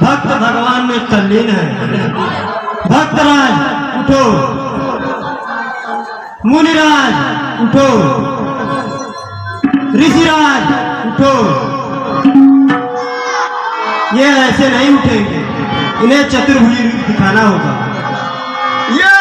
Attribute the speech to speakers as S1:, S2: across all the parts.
S1: भक्त भगवान में तल्लीन है। भक्तराज उठो, मुनिराज उठो, ऋषिराज उठो। ये ऐसे नहीं उठेंगे, इन्हें चतुर्भुजी रूप दिखाना होगा।
S2: ये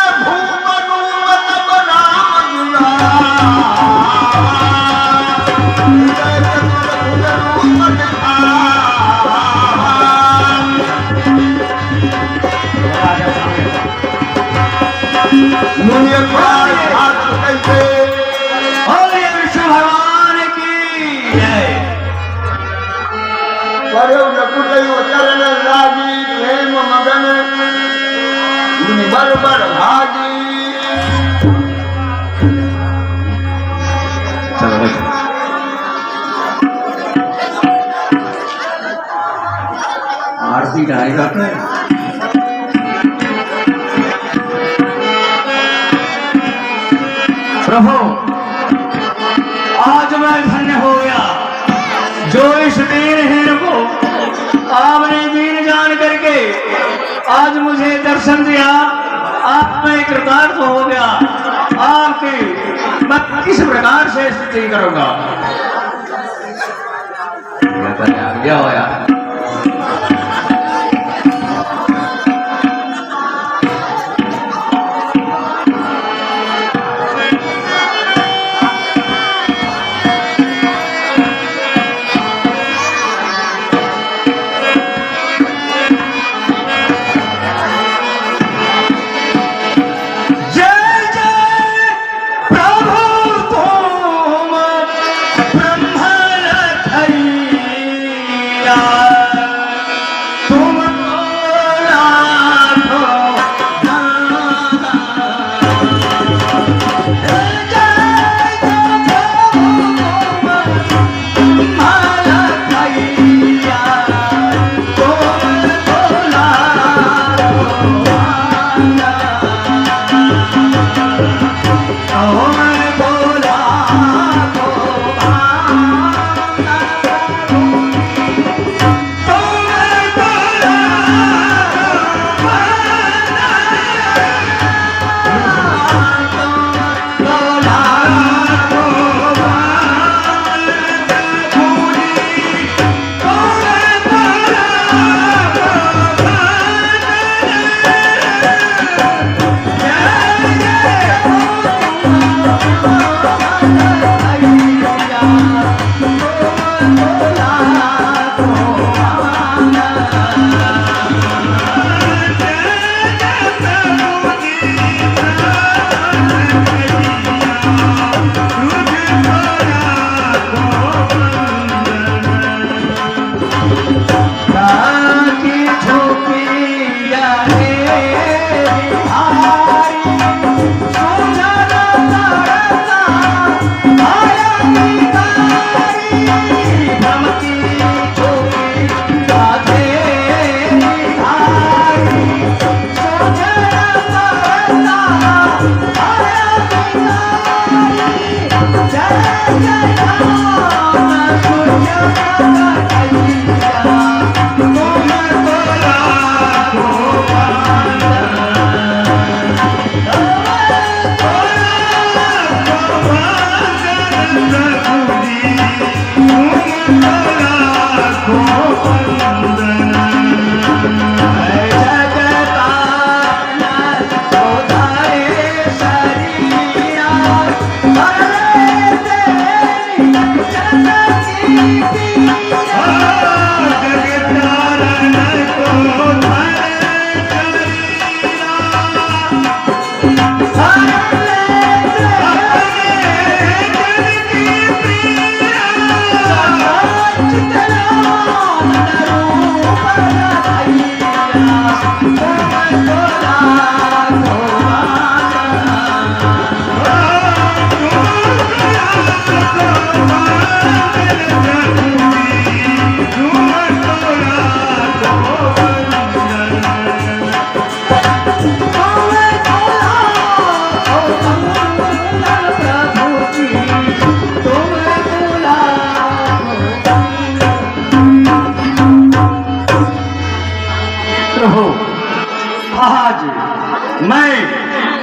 S1: विष्णु भगवान की जय।
S2: चरण राजी प्रेम मगन बरबर भागी।
S1: आरती गाएगा प्रभु, आज मैं धन्य हो गया जो इस दीनहीन को आपने दीन जान करके आज मुझे दर्शन दिया। आप में कृतार्थ हो गया। आपकी मैं किस प्रकार से स्तुति करूंगा। क्या होया
S3: Yeah.
S1: प्रभु आज मैं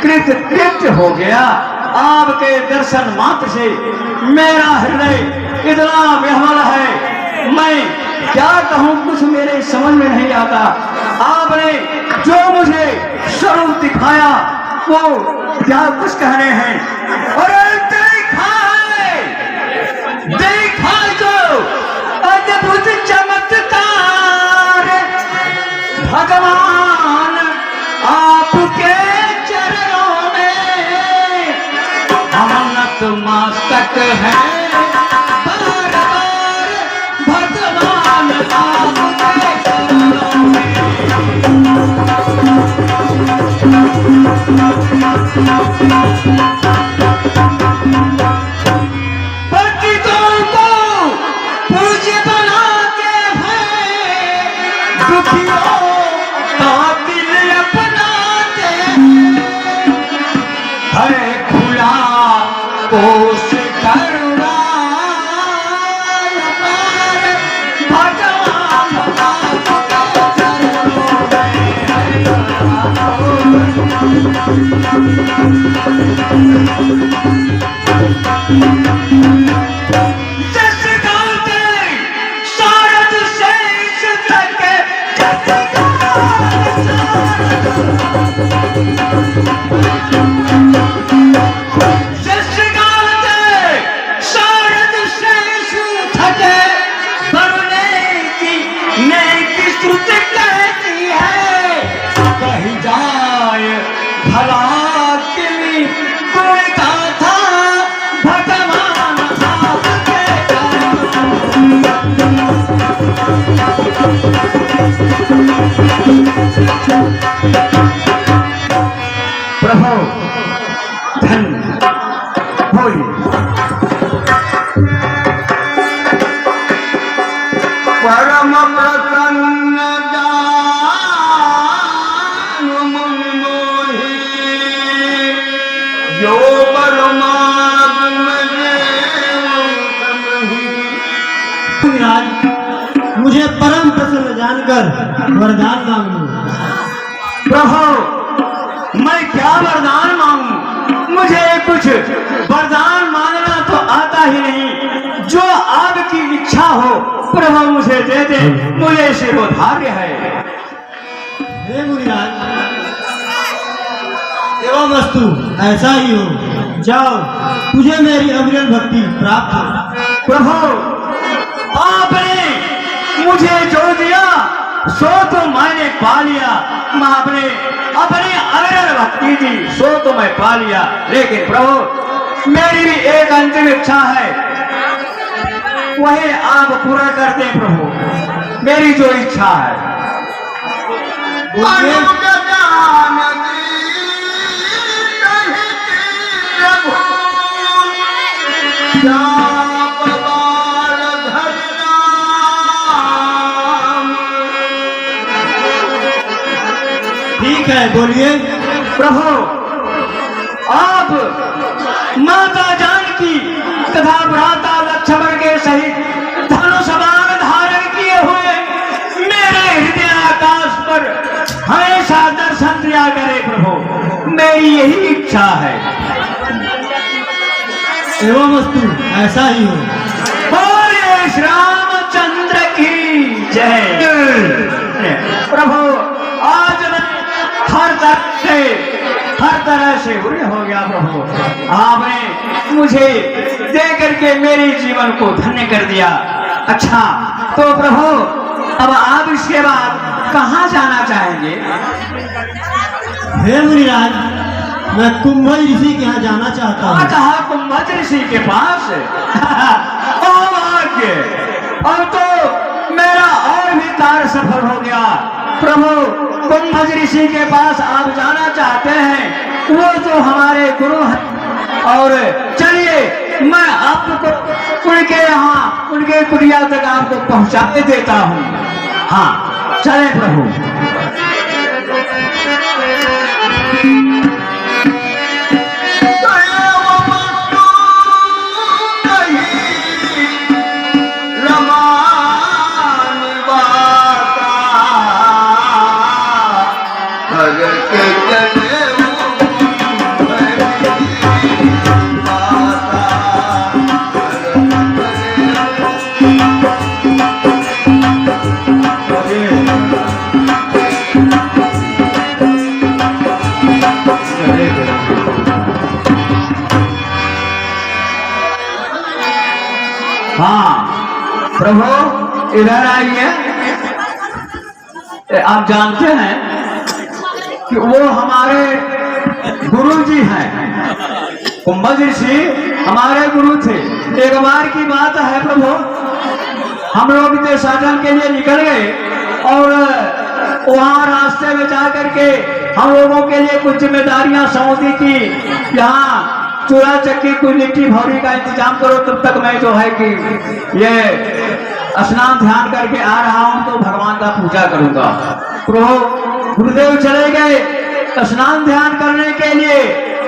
S1: कृतकृत्य हो गया। आपके दर्शन मात्र से मेरा हृदय इतना विह्वल है, मैं क्या कहूँ, कुछ मेरे समझ में नहीं आता। आपने जो मुझे स्वरूप दिखाया वो क्या कुछ कहने हैं। अरे देखा जो अद्भुत चमत्कार भगवान आपके चरणों में हम नतमस्तक हैं। बार बार भगवान आपके चरणों में। पतितों को पूज्य बनाते हैं, दुखियों का दिल अपनाते हैं। हरे खुला कोष करुणा भगवान आपके चरणों जस गाते शारद शेष तक, जस गाते शारद शेष थके, बरने की नेकी स्तुति कहती है। कही जाए भला किमी गुण गाथा भगवान आपके प्रभु धन्य बोलिए।
S2: परम प्रसन्न जान मन मोहि, जो परमाग मजे
S3: मुझे परम प्रसन्न जानकर वरदान मांगू।
S1: प्रभु मैं क्या वरदान मांगू, मुझे कुछ वरदान मांगना तो आता ही नहीं। जो आपकी इच्छा हो प्रभु मुझे दे दे, मुझे शिरोधार्य है।
S3: हे मुनिराज, एवं वस्तु ऐसा ही हो। जाओ, तुझे मेरी अविरल भक्ति प्राप्त हो।
S1: प्रभु आपने मुझे जो दिया सो तो मैंने पा लिया। मैं अपने अविरल भक्ति दी सो तो मैं पा लिया, लेकिन प्रभु मेरी भी एक अंतिम इच्छा है, वही आप पूरा कर दें प्रभु। मेरी जो इच्छा है
S3: ठीक है, बोलिए।
S1: प्रभु आप माता जानकी तथा भ्राता लक्ष्मण के सहित धनुष बाण धारण किए हुए मेरे हृदय आकाश पर हमेशा दर्शन दिया करे प्रभु। मेरी यही इच्छा है।
S3: एवं वस्तु ऐसा ही हो।
S1: बोलिए श्री रामचंद्र की जय। प्रभु आज मैं हर तरह से बुरे हो गया प्रभु। आपने मुझे दे करके मेरे जीवन को धन्य कर दिया। अच्छा तो प्रभु अब आप इसके बाद कहाँ जाना चाहेंगे?
S3: हे मुनिराज, मैं कुंभज ऋषि के यहाँ जाना चाहता हूँ।
S1: कहा कुंभज ऋषि के पास? ओ भाग्य, अब तो मेरा और भी कार्य सफल हो गया। प्रभु कुंभज ऋषि के पास आप जाना चाहते हैं, वो तो हमारे गुरु हैं। और चलिए मैं आपको उनके यहाँ उनके कुटिया तक आपको पहुँचा देता हूँ। हाँ चले प्रभु। हाँ प्रभु इधर आइए। आप जानते हैं कि वो हमारे गुरु जी हैं। कुंभज ऋषि हमारे गुरु थे। एक बार की बात है प्रभु, हम लोग देशाटन के लिए निकल गए और वहाँ रास्ते में जा करके हम लोगों के लिए कुछ जिम्मेदारियां सौंपी कि यहाँ चूल्हा चक्की कुछ लिट्टी भौरी का इंतजाम करो, तब तक मैं जो है कि ये स्नान ध्यान करके आ रहा हूँ तो भगवान का पूजा करूंगा। प्रभु गुरुदेव चले गए स्नान ध्यान करने के लिए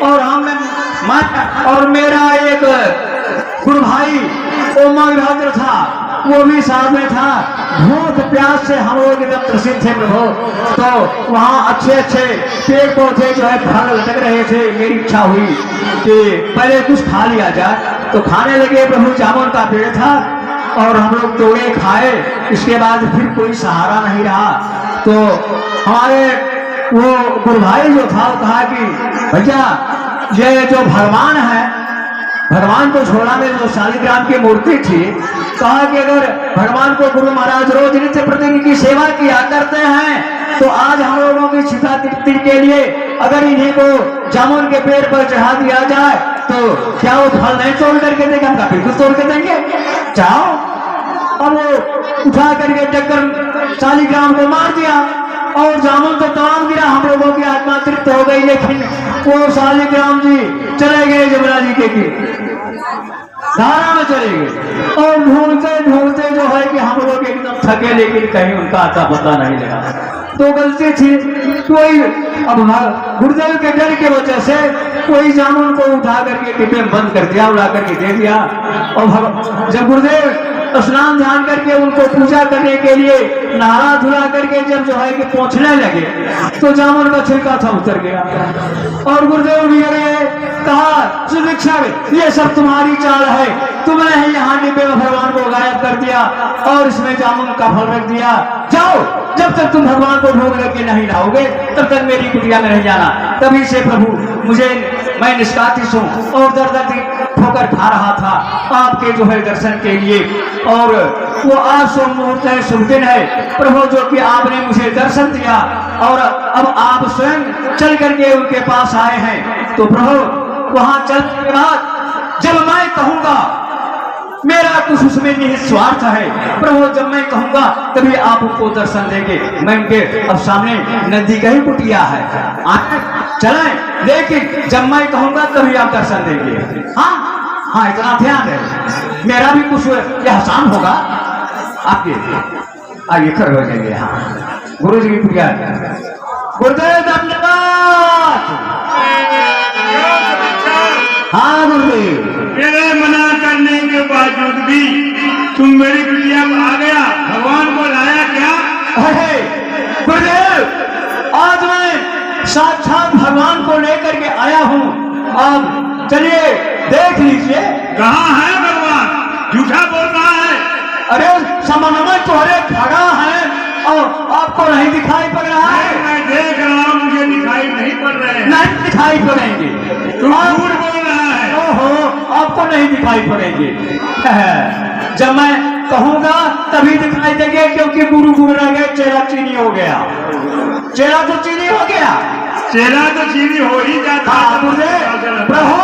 S1: और मैं और मेरा एक गुरु भाई ओमभद्र था, वो भी साथ में था। भूख प्यास से हम लोग एकदम त्रसित थे प्रभु। तो वहाँ अच्छे अच्छे पेड़ पौधे जो है फल लटक रहे थे। मेरी इच्छा हुई कि पहले कुछ खा लिया जाए, तो खाने लगे प्रभु। जामुन का पेड़ था और हम लोग तोड़े खाए। इसके बाद फिर कोई सहारा नहीं रहा, तो हमारे वो गुरु भाई जो था वो कहा कि भैया ये जो भगवान है, भगवान को छोड़ा में जो शालिग्राम की मूर्ति थी, कहा कि अगर भगवान को गुरु महाराज रोज नित्य प्रतिदिन की सेवा किया करते हैं तो आज हम लोगों की छिपा तृप्ति के लिए अगर इन्हीं को जामुन के पेड़ पर चढ़ा दिया जाए तो क्या वो फल नहीं तोड़ करके देंगे? हम बिल्कुल तोड़ के देंगे, चाहो। अब वो उठा करके टक्कर शालिग्राम को मार दिया और जामुन तो तमाम गिरा। हम लोगों की आत्मा तृप्त हो गई, लेकिन वो शालिग्राम जी चले गए जमुना जी के धारा में चले गए और ढूंढते ढूंढते जो है कि हम लोग एकदम थके, लेकिन कहीं उनका आता पता नहीं लगा। तो गलती थी कोई, अब गुरुदेव के डर के वजह से कोई जामुन को उठा करके डिब्बे में बंद कर दिया, उड़ा करके दे दिया। और जब गुरुदेव स्नान ध्यान करके उनको पूजा करने के लिए नहा धुला करके जब जो है कि पहुंचने लगे तो जामुन का छिलका था उतर गया और गुरुदेव भी गए। कहा सुदीक्षा ये सब तुम्हारी चाल है, तुमने ही यहाँ डिब्बे में भगवान को गायब कर दिया और इसमें जामुन का फल रख दिया। जाओ, जब तक तुम भगवान को भोग लग के नहीं लाओगे तब तक मेरी कुटिया में नहीं जाना। तभी से प्रभु मैं निष्कातिश हूँ और दर दर ठोकर खा रहा था आपके जो है दर्शन के लिए। और वो आज शुभ मुहूर्त है, शुभ दिन है प्रभु, जो कि आपने मुझे दर्शन दिया और अब आप स्वयं चल करके उनके पास आए हैं। तो प्रभु वहां चलने के बाद जब मैं कहूंगा, मेरा कुछ उसमें निहित स्वार्थ है प्रभु, जब मैं कहूंगा तभी आप उनको दर्शन देंगे। मैं उनके अब सामने नदी का ही कुटिया है, चलें, लेकिन जब मैं कहूंगा तभी आप दर्शन देंगे। हाँ हाँ, इतना ध्यान है, मेरा भी कुछ एहसान होगा आपके। आइए खड़े हो जाइए। हाँ गुरु जी की कुटिया, गुरुदेव धन्यवाद। हाँ गुरुदेव,
S2: मेरे मना करने के बावजूद भी तुम मेरी कुटिया में आ गया, भगवान को लाया क्या?
S1: अरे गुरुदेव, आज मैं साक्षात भगवान को लेकर के आया हूँ। अब चलिए देख देख लीजिए।
S2: कहाँ है भगवान? झूठा बोल रहा है।
S1: अरे समन्वय तोहरे खड़ा है और आपको नहीं दिखाई पड़ रहा है।
S2: मैं देख रहा हूँ, मुझे दिखाई नहीं पड़ रहे हैं।
S1: नहीं दिखाई पड़ेंगे।
S2: तू झूठ बोल रहा है।
S1: ओहो, आपको नहीं दिखाई पड़ेंगे। जब मैं कहूंगा तभी दिखाई देंगे, क्योंकि गुरु गुरु रह गए, चेला चीनी हो गया। चेला तो चीनी हो गया।
S2: चेला तो चीनी हो ही जाता है।
S1: गुरुदेव प्रभु,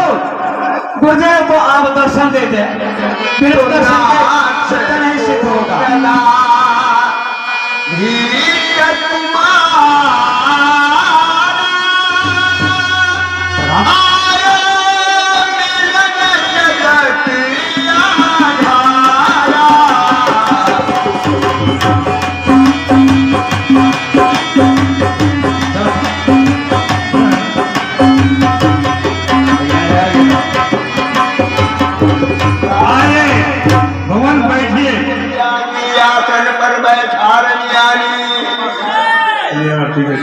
S1: गुरुदेव को आप दर्शन दे दे। बिना दर्शन के सत्य नहीं सिद्ध होगा।
S2: भगवान बैठिए।
S4: आसन पर बैठा
S2: ठीक है,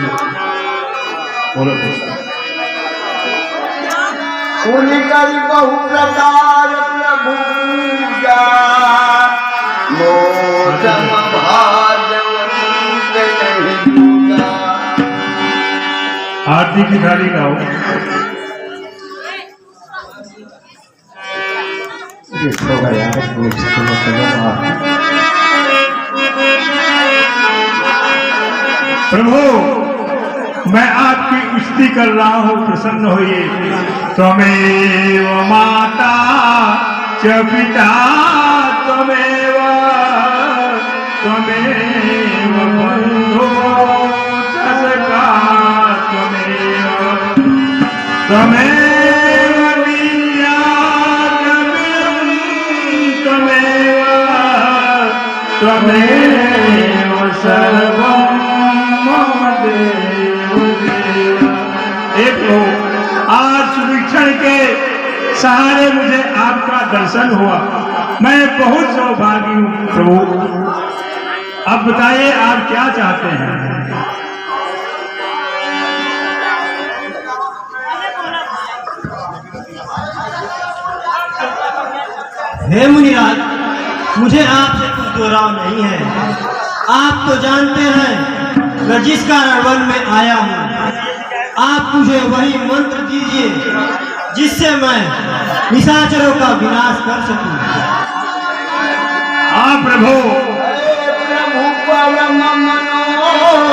S2: बोलो।
S4: उनकर बहु प्रकार प्रभु मोसम
S2: आरती की थाली लाओ। प्रभु, मैं आपकी स्तुति कर रहा हूँ, प्रसन्न होइए। त्वमेव माता च पिता त्वमेव, त्वमेव बन्धो च सखा त्वमेव, त्वमेव विद्या त्वमेव, त्वमेव सर्वं मम देव देव। आज सुभिक्षण के सहारे मुझे आपका दर्शन हुआ, मैं बहुत सौभागी हूँ प्रभु। अब बताइए आप क्या चाहते हैं?
S3: हे मुनिराज, मुझे आपसे कुछ दोहराव नहीं है। आप तो जानते हैं मैं जिस कारण वन में आया हूँ। आप मुझे वही मंत्र दीजिए जिससे मैं निशाचरों का विनाश कर सकूं।
S2: हाँ प्रभु।
S4: प्रभु परम मनोहर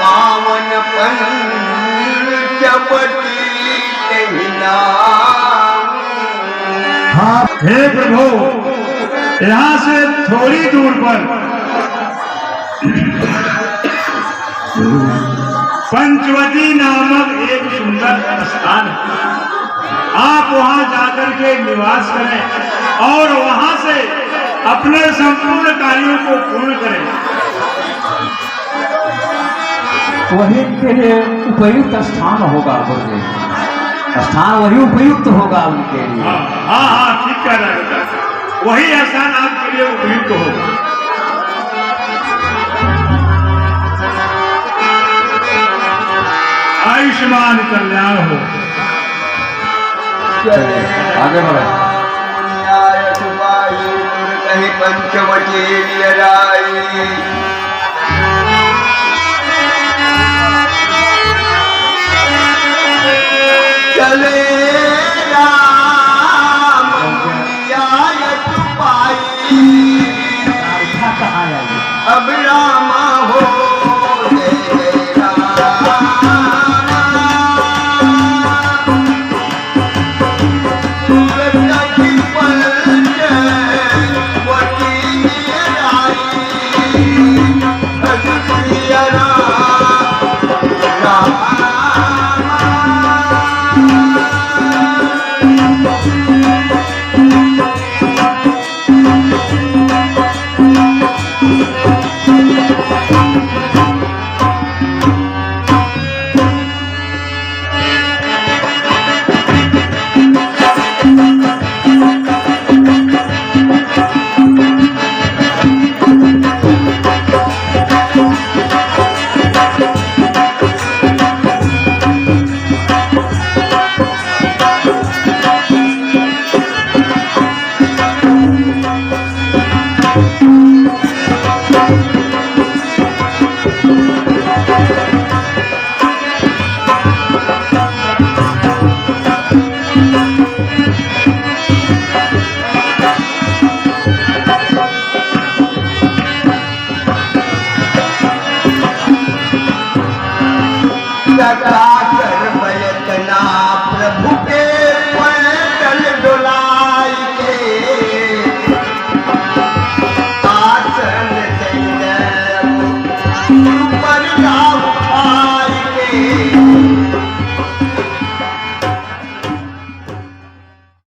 S4: पावन पंचवटी
S2: हाँ हे प्रभु, यहाँ से थोड़ी दूर पर पंचवटी नामक एक सुंदर स्थान है। आप वहां जाकर के निवास करें और वहां से अपने संपूर्ण कार्यों को पूर्ण करें।
S1: वही के लिए उपयुक्त स्थान होगा गुरुदेव। स्थान वही उपयुक्त होगा उनके लिए।
S2: हाँ हाँ हाँ, ठीक कह रहे हैं। वही स्थान आपके लिए उपयुक्त होगा। आयुष्मान कल्याण हो।
S1: आगे बढ़े।
S4: कहीं पंचवटी निराई चले